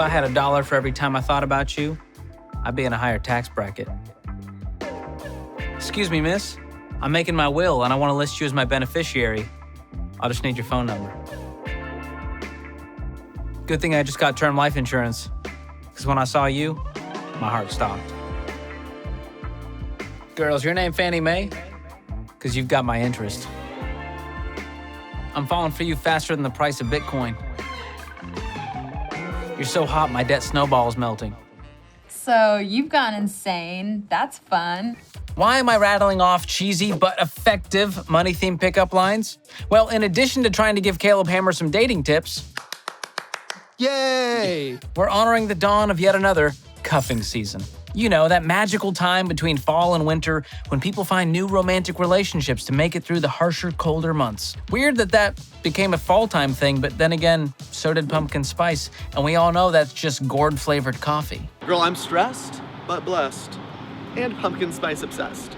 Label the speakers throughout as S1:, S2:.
S1: I had $1 for every time I thought about you, I'd be in a higher tax bracket. Excuse me, miss. I'm making my will and I want to list you as my beneficiary. I'll just need your phone number. Good thing I just got term life insurance, because when I saw you, my heart stopped. Girls, your name Fannie Mae? Because you've got my interest. I'm falling for you faster than the price of Bitcoin. You're so hot, my debt snowball's melting.
S2: So you've gone insane. That's fun.
S1: Why am I rattling off cheesy but effective money-themed pickup lines? Well, in addition to trying to give Caleb Hammer some dating tips,
S3: yay!
S1: We're honoring the dawn of yet another cuffing season. You know, that magical time between fall and winter when people find new romantic relationships to make it through the harsher, colder months. Weird that became a fall-time thing, but then again, so did pumpkin spice. And we all know that's just gourd-flavored coffee.
S3: Girl, I'm stressed, but blessed. And pumpkin spice obsessed.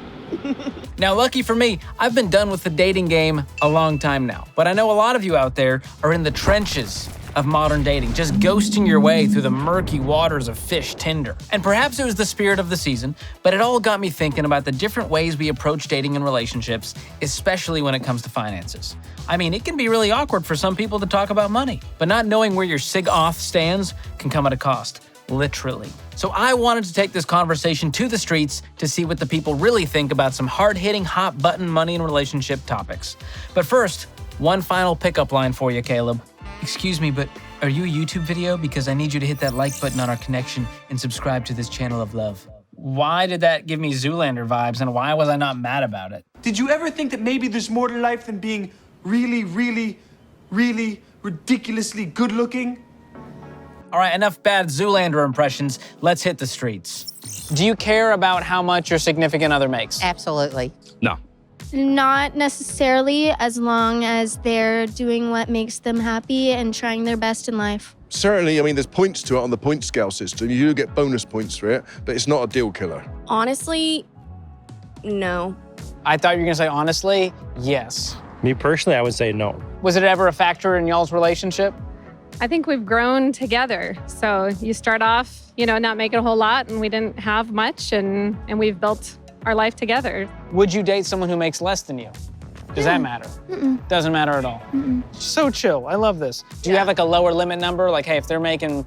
S1: Now, lucky for me, I've been done with the dating game a long time now. But I know a lot of you out there are in the trenches of modern dating, just ghosting your way through the murky waters of fish Tinder. And perhaps it was the spirit of the season, but it all got me thinking about the different ways we approach dating and relationships, especially when it comes to finances. I mean, it can be really awkward for some people to talk about money, but not knowing where your sig-auth stands can come at a cost. Literally. So I wanted to take this conversation to the streets to see what the people really think about some hard-hitting, hot-button money and relationship topics. But first, one final pickup line for you, Caleb. Excuse me, but are you a YouTube video? Because I need you to hit that like button on our connection and subscribe to this channel of love. Why did that give me Zoolander vibes, and why was I not mad about it?
S4: Did you ever think that maybe there's more to life than being really, really, really ridiculously good looking?
S1: All right, enough bad Zoolander impressions. Let's hit the streets. Do you care about how much your significant other makes?
S5: Absolutely.
S3: No.
S6: Not necessarily, as long as they're doing what makes them happy and trying their best in life.
S7: Certainly, I mean, there's points to it on the point scale system. You do get bonus points for it, but it's not a deal killer.
S8: Honestly, no.
S1: I thought you were gonna say honestly, yes.
S9: Me personally, I would say no.
S1: Was it ever a factor in y'all's relationship?
S10: I think we've grown together. So you start off, not making a whole lot, and we didn't have much, and we've built our life together.
S1: Would you date someone who makes less than you? Does that matter? Doesn't matter at all. So chill. I love this. Do you have like a lower limit number? Like, hey, if they're making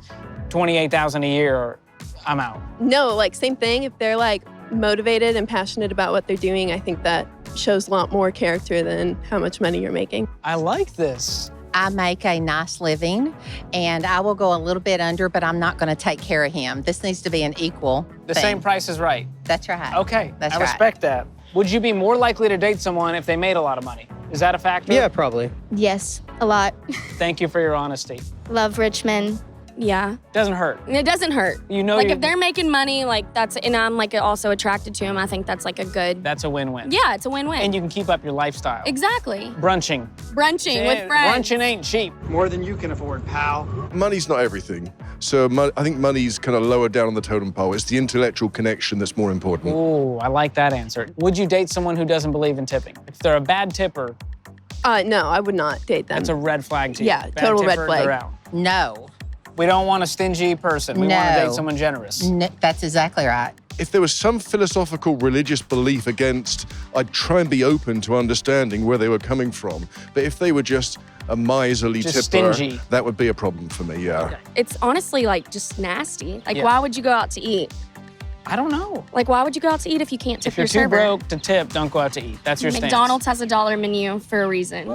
S1: $28,000 a year, I'm out.
S8: No, like same thing. If they're like motivated and passionate about what they're doing, I think that shows a lot more character than how much money you're making.
S1: I like this.
S5: I make a nice living, and I will go a little bit under, but I'm not going to take care of him. This needs to be an equal
S1: The
S5: thing.
S1: same price is right.
S5: That's right.
S1: Okay,
S5: That's
S1: I
S5: right.
S1: respect that. Would you be more likely to date someone if they made a lot of money? Is that a factor?
S9: Yeah, probably.
S6: Yes, a lot.
S1: Thank you for your honesty.
S6: Love rich men.
S8: Yeah.
S1: Doesn't hurt.
S8: It doesn't hurt.
S1: You know,
S8: like if they're making money, like and I'm like also attracted to him, I think that's like a good.
S1: That's a win-win.
S8: Yeah, it's a win-win.
S1: And you can keep up your lifestyle.
S8: Exactly.
S1: Brunching.
S8: Brunching with friends.
S1: Brunching ain't cheap.
S4: More than you can afford, pal.
S7: Money's not everything. So I think money's kind of lower down on the totem pole. It's the intellectual connection that's more important.
S1: Ooh, I like that answer. Would you date someone who doesn't believe in tipping? If they're a bad tipper,
S8: No, I would not date them.
S1: that's a red flag to you.
S8: Yeah,
S1: Bad
S8: total red
S1: tipper,
S8: flag.
S1: they're out.
S5: No.
S1: We don't want a stingy person. We want to
S5: No.
S1: date someone generous.
S5: That's exactly right.
S7: If there was some philosophical religious belief against, I'd try and be open to understanding where they were coming from. But if they were just a miserly
S1: Just
S7: tipper,
S1: stingy.
S7: that would be a problem for me, yeah.
S1: Okay.
S8: It's honestly like just nasty. Like
S1: Yeah.
S8: why would you go out to eat?
S1: I don't know.
S8: Like why would you go out to eat if you can't tip
S1: If you're
S8: your
S1: too
S8: server?
S1: broke to tip, don't go out to eat. That's your stance.
S8: McDonald's has a $1 menu for a reason.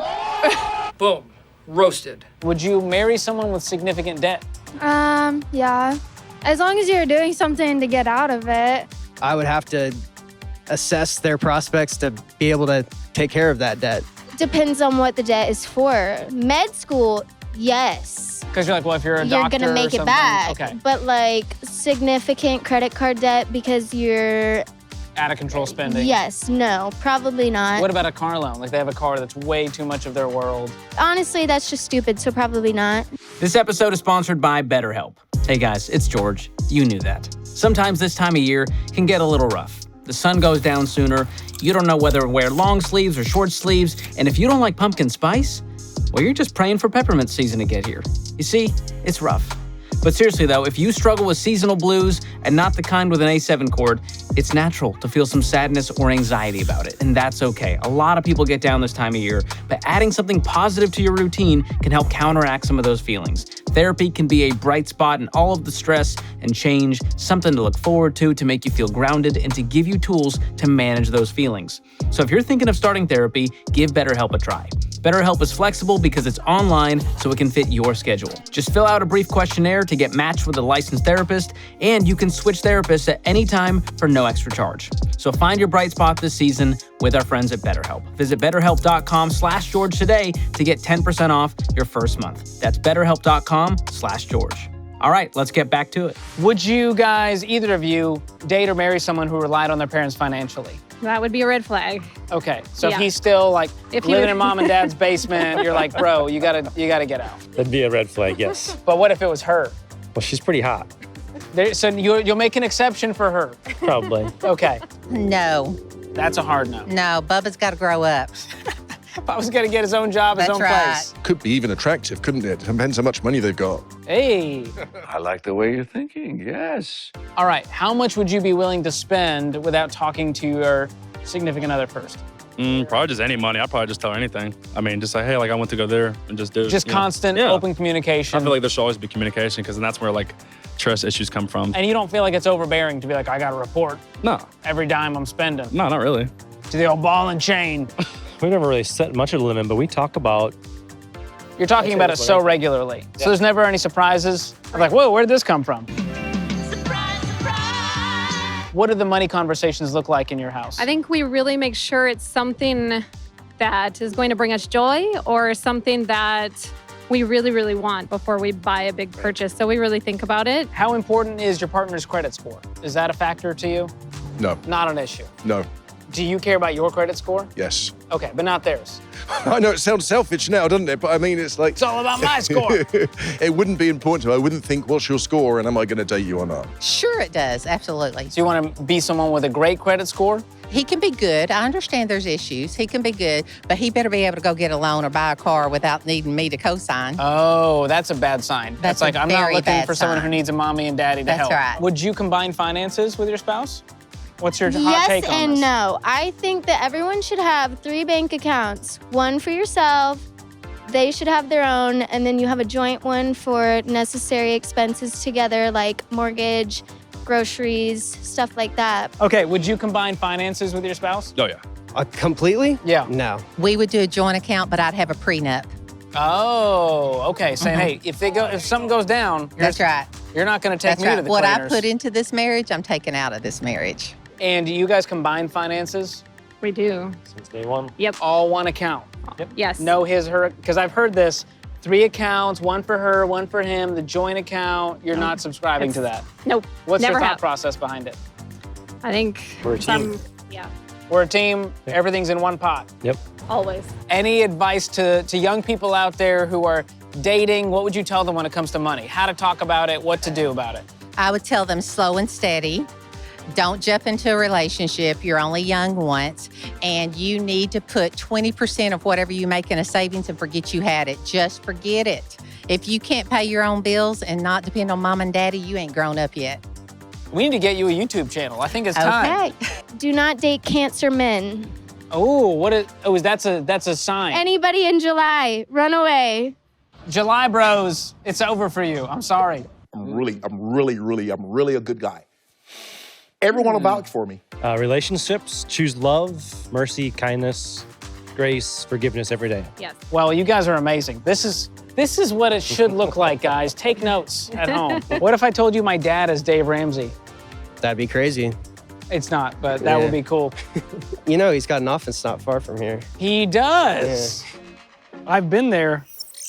S1: Boom. Roasted. Would you marry someone with significant debt?
S6: Yeah. As long as you're doing something to get out of it.
S9: I would have to assess their prospects to be able to take care of that debt.
S6: Depends on what the debt is for. Med school, yes.
S1: Because you're like, well, if you're a
S6: You're
S1: doctor
S6: gonna
S1: or
S6: make it
S1: something-
S6: back.
S1: Okay.
S6: But like significant credit card debt because you're,
S1: Out of control spending.
S6: yes, no, probably not.
S1: What about a car loan? Like they have a car that's way too much of their world.
S6: Honestly, that's just stupid, so probably not.
S1: This episode is sponsored by BetterHelp. Hey guys, it's George. You knew that. Sometimes this time of year can get a little rough. The sun goes down sooner, you don't know whether to wear long sleeves or short sleeves, and if you don't like pumpkin spice, well, you're just praying for peppermint season to get here. You see, it's rough. But seriously though, if you struggle with seasonal blues and not the kind with an A7 chord, it's natural to feel some sadness or anxiety about it, and that's okay. A lot of people get down this time of year, but adding something positive to your routine can help counteract some of those feelings. Therapy can be a bright spot in all of the stress and change, something to look forward to make you feel grounded and to give you tools to manage those feelings. So if you're thinking of starting therapy, give BetterHelp a try. BetterHelp is flexible because it's online, so it can fit your schedule. Just fill out a brief questionnaire to get matched with a licensed therapist, and you can switch therapists at any time for no extra charge. So find your bright spot this season with our friends at BetterHelp. Visit betterhelp.com/George today to get 10% off your first month. That's betterhelp.com/George. All right, let's get back to it. Would you guys, either of you, date or marry someone who relied on their parents financially?
S10: That would be a red flag.
S1: Okay, so
S10: Yeah.
S1: if he's still like
S10: If
S1: living
S10: you-
S1: in mom and dad's basement, you're like, bro, you gotta get out.
S11: That'd be a red flag, yes.
S1: But what if it was her?
S11: Well, she's pretty hot.
S1: So you'll make an exception for her.
S11: Probably.
S1: Okay,
S5: No,
S1: that's a hard no.
S5: no, Bubba's got to grow up.
S1: Bubba's gonna get his own job, his
S5: That's
S1: own
S5: right.
S1: place.
S7: Could be even attractive, couldn't it? Depends how much money they've got.
S1: Hey.
S12: I like the way you're thinking, yes.
S1: All right, how much would you be willing to spend without talking to your significant other first?
S13: Probably just any money. I'd probably just tell her anything. I mean, just say, hey, like I want to go there and just do it.
S1: Just
S13: you know?
S1: constant,
S13: Yeah.
S1: open communication.
S13: I feel like there should always be communication because then that's where like trust issues come from.
S1: And you don't feel like it's overbearing to be like, I gotta report
S13: No,
S1: every dime I'm spending
S13: no, not really.
S1: to the old ball and chain.
S11: We never really set much of a limit, but we talk about.
S1: You're talking about it so regularly. So there's never any surprises? I'm like, whoa, where'd this come from? What do the money conversations look like in your house?
S10: I think we really make sure it's something that is going to bring us joy or something that we really, really want before we buy a big purchase. So we really think about it.
S1: How important is your partner's credit score? Is that a factor to you?
S7: No,
S1: Not an issue.
S7: no,
S1: Do you care about your credit score?
S7: yes.
S1: Okay, but not theirs.
S7: I know it sounds selfish now, doesn't it? But I mean, it's like...
S1: It's all about my score.
S7: It wouldn't be important to me. I wouldn't think, what's your score and am I going to date you or not?
S5: Sure it does, absolutely.
S1: So you want to be someone with a great credit score?
S5: He can be good. I understand there's issues. He can be good, but he better be able to go get a loan or buy a car without needing me to co-sign.
S1: Oh, that's a bad sign.
S5: That's
S1: like,
S5: a
S1: I'm not
S5: very
S1: looking
S5: bad
S1: for someone
S5: sign.
S1: who needs a mommy and daddy to
S5: That's
S1: help.
S5: right.
S1: Would you combine finances with your spouse? What's your hot
S6: Yes
S1: take on
S6: and
S1: this?
S6: no. I think that everyone should have 3 bank accounts. One for yourself, they should have their own, and then you have a joint one for necessary expenses together, like mortgage, groceries, stuff like that.
S1: Okay, would you combine finances with your spouse?
S13: Oh, yeah.
S9: Completely?
S1: Yeah.
S9: No.
S5: We would do a joint account, but I'd have a prenup.
S1: Oh, okay. Saying, hey, if something goes down,
S5: That's right.
S1: you're not going to take
S5: That's
S1: me to
S5: right.
S1: the
S5: What I
S1: cleaners.
S5: put into this marriage, I'm taking out of this marriage.
S1: And do you guys combine finances?
S10: We do.
S11: Since day one.
S10: Yep.
S1: All one account?
S10: Yes.
S1: No his, her, because I've heard this, 3 accounts, one for her, one for him, the joint account, you're not subscribing to that.
S10: Nope.
S1: What's
S10: Never
S1: your thought
S10: have.
S1: process behind it?
S10: I think
S11: We're a team.
S10: yeah,
S1: We're a team, everything's in one pot.
S11: Yep.
S10: always.
S1: Any advice to young people out there who are dating? What would you tell them when it comes to money? How to talk about it, what to do about it?
S5: I would tell them slow and steady. Don't jump into a relationship. You're only young once. And you need to put 20% of whatever you make in a savings and forget you had it. Just forget it. If you can't pay your own bills and not depend on mom and daddy, you ain't grown up yet.
S1: We need to get you a YouTube channel. I think it's time.
S5: Okay.
S6: Do not date Cancer men.
S1: That's a sign.
S6: Anybody in July, run away.
S1: July bros, it's over for you. I'm sorry.
S14: I'm really a good guy. Everyone will vouch for me.
S11: Relationships, choose love, mercy, kindness, grace, forgiveness every day.
S10: Yes.
S1: Well, you guys are amazing. This is what it should look like, guys. Take notes at home. What if I told you my dad is Dave Ramsey?
S9: That'd be crazy.
S1: It's not, but that would be cool.
S9: You know, he's got an office not far from here.
S1: He does. I've been there.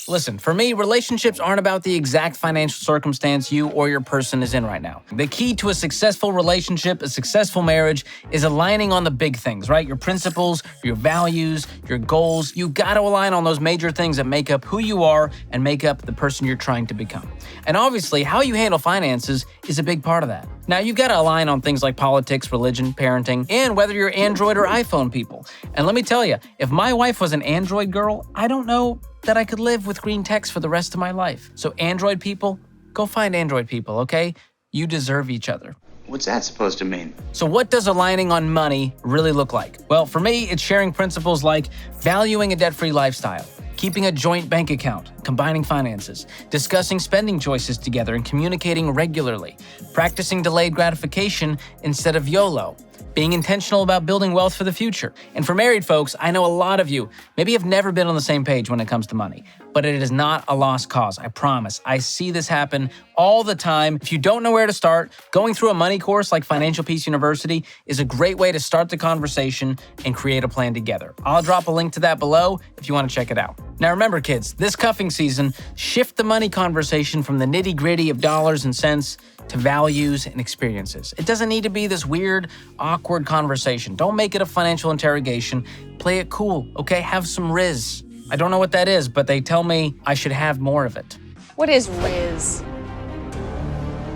S1: Listen, for me, relationships aren't about the exact financial circumstance you or your person is in right now. The key to a successful relationship, a successful marriage, is aligning on the big things, right? Your principles, your values, your goals. You gotta align on those major things that make up who you are and make up the person you're trying to become. And obviously, how you handle finances is a big part of that. Now, you've got to align on things like politics, religion, parenting, and whether you're Android or iPhone people. And let me tell you, if my wife was an Android girl, I don't know that I could live with green text for the rest of my life. So Android people, Go find Android people, okay? You deserve each other.
S15: What's that supposed to mean?
S1: So what does aligning on money really look like? Well, for me, it's sharing principles like valuing a debt-free lifestyle, keeping a joint bank account, combining finances, discussing spending choices together and communicating regularly, practicing delayed gratification instead of YOLO, being intentional about building wealth for the future. And for married folks, I know a lot of you maybe have never been on the same page when it comes to money, but it is not a lost cause, I promise. I see this happen all the time. If you don't know where to start, going through a money course like Financial Peace University is a great way to start the conversation and create a plan together. I'll drop a link to that below if you want to check it out. Now remember, kids, this cuffing season, shift the money conversation from the nitty-gritty of dollars and cents to values and experiences. It doesn't need to be this weird, awkward conversation. Don't make it a financial interrogation. Play it cool, okay? Have some Riz. I don't know what that is, but they tell me I should have more of it.
S16: What is Riz?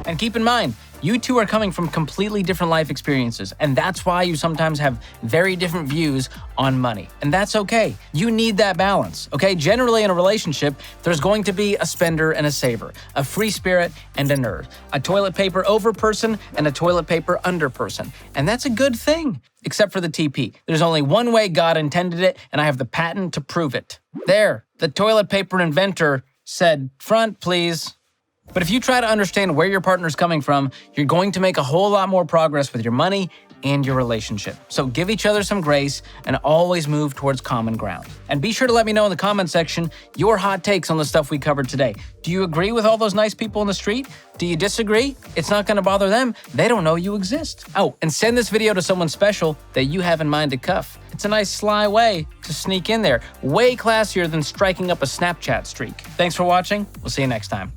S1: And keep in mind, you two are coming from completely different life experiences, and that's why you sometimes have very different views on money. And that's okay. You need that balance, okay? Generally in a relationship, there's going to be a spender and a saver, a free spirit and a nerd, a toilet paper over person and a toilet paper under person. And that's a good thing, except for the TP. There's only one way God intended it, and I have the patent to prove it. There, the toilet paper inventor said, "Front, please." But if you try to understand where your partner's coming from, you're going to make a whole lot more progress with your money and your relationship. So give each other some grace and always move towards common ground. And be sure to let me know in the comment section your hot takes on the stuff we covered today. Do you agree with all those nice people in the street? Do you disagree? It's not gonna bother them. They don't know you exist. Oh, and send this video to someone special that you have in mind to cuff. It's a nice sly way to sneak in there. Way classier than striking up a Snapchat streak. Thanks for watching. We'll see you next time.